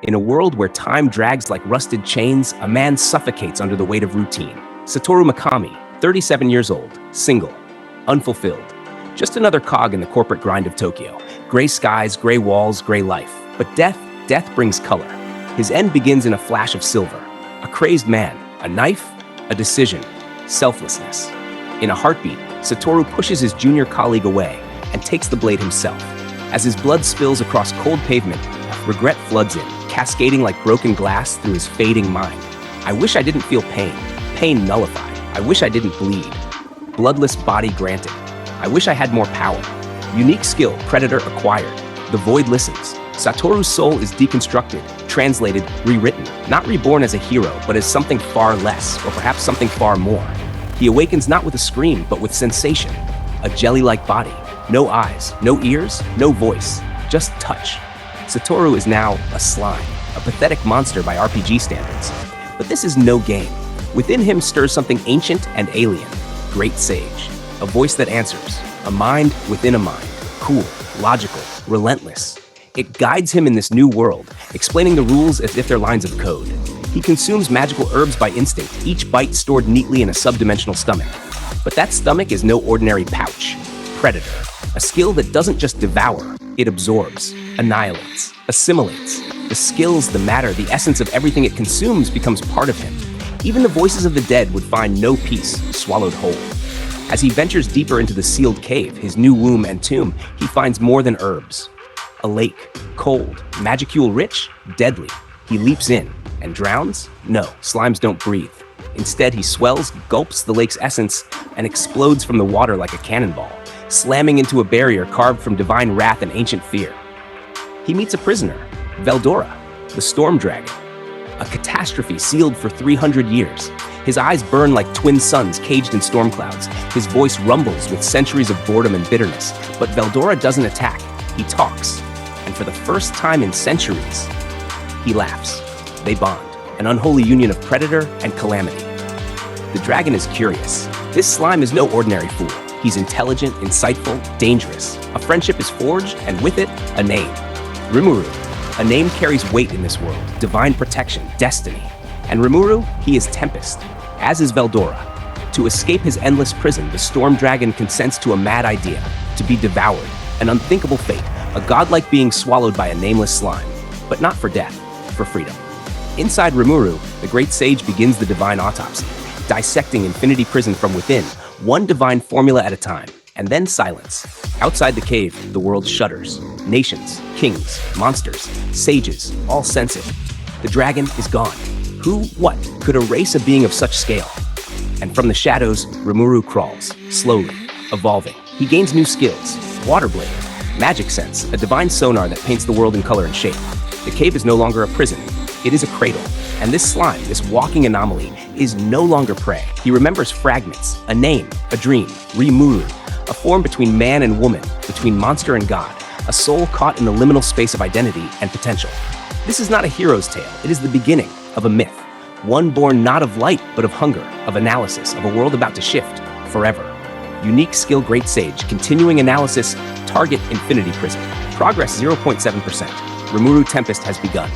In a world where time drags like rusted chains, a man suffocates under the weight of routine. Satoru Mikami, 37 years old, single, unfulfilled. Just another cog in the corporate grind of Tokyo. Gray skies, gray walls, gray life. But death brings color. His end begins in a flash of silver. A crazed man, a knife, a decision, selflessness. In a heartbeat, Satoru pushes his junior colleague away and takes the blade himself. As his blood spills across cold pavement, regret floods in, cascading like broken glass through his fading mind. I wish I didn't feel pain. Pain nullified. I wish I didn't bleed. Bloodless body granted. I wish I had more power. Unique skill, predator acquired. The void listens. Satoru's soul is deconstructed, translated, rewritten. Not reborn as a hero, but as something far less, or perhaps something far more. He awakens not with a scream, but with sensation. A jelly-like body. No eyes, no ears, no voice. Just touch. Satoru is now a slime, a pathetic monster by RPG standards. But this is no game. Within him stirs something ancient and alien. Great sage. A voice that answers. A mind within a mind. Cool, logical, relentless. It guides him in this new world, explaining the rules as if they're lines of code. He consumes magical herbs by instinct, each bite stored neatly in a subdimensional stomach. But that stomach is no ordinary pouch. Predator. A skill that doesn't just devour, it absorbs, annihilates, assimilates. The skills, the matter, the essence of everything it consumes becomes part of him. Even the voices of the dead would find no peace, swallowed whole. As he ventures deeper into the sealed cave, his new womb and tomb, he finds more than herbs. A lake, cold, magicule rich, deadly. He leaps in and drowns? No, slimes don't breathe. Instead, he swells, gulps the lake's essence, and explodes from the water like a cannonball, slamming into a barrier carved from divine wrath and ancient fear. He meets a prisoner, Veldora, the storm dragon, a catastrophe sealed for 300 years. His eyes burn like twin suns caged in storm clouds. His voice rumbles with centuries of boredom and bitterness. But Veldora doesn't attack, he talks. And for the first time in centuries, he laughs. They bond, an unholy union of predator and calamity. The dragon is curious. This slime is no ordinary fool. He's intelligent, insightful, dangerous. A friendship is forged, and with it, a name. Rimuru. A name carries weight in this world, divine protection, destiny. And Rimuru, he is Tempest, as is Veldora. To escape his endless prison, the storm dragon consents to a mad idea, to be devoured, an unthinkable fate, a godlike being swallowed by a nameless slime. But not for death, for freedom. Inside Rimuru, the great sage begins the divine autopsy, dissecting Infinity Prison from within, one divine formula at a time, and then silence. Outside the cave, the world shudders. Nations, kings, monsters, sages, all sense it. The dragon is gone. Who, what, could erase a being of such scale? And from the shadows, Rimuru crawls, slowly, evolving. He gains new skills, water blade, magic sense, a divine sonar that paints the world in color and shape. The cave is no longer a prison, it is a cradle. And this slime, this walking anomaly, is no longer prey. He remembers fragments, a name, a dream, Rimuru, a form between man and woman, between monster and god, a soul caught in the liminal space of identity and potential. This is not a hero's tale, it is the beginning of a myth. One born not of light, but of hunger, of analysis, of a world about to shift, forever. Unique skill great sage, continuing analysis, target Infinity Prison. Progress 0.7%. Rimuru Tempest has begun.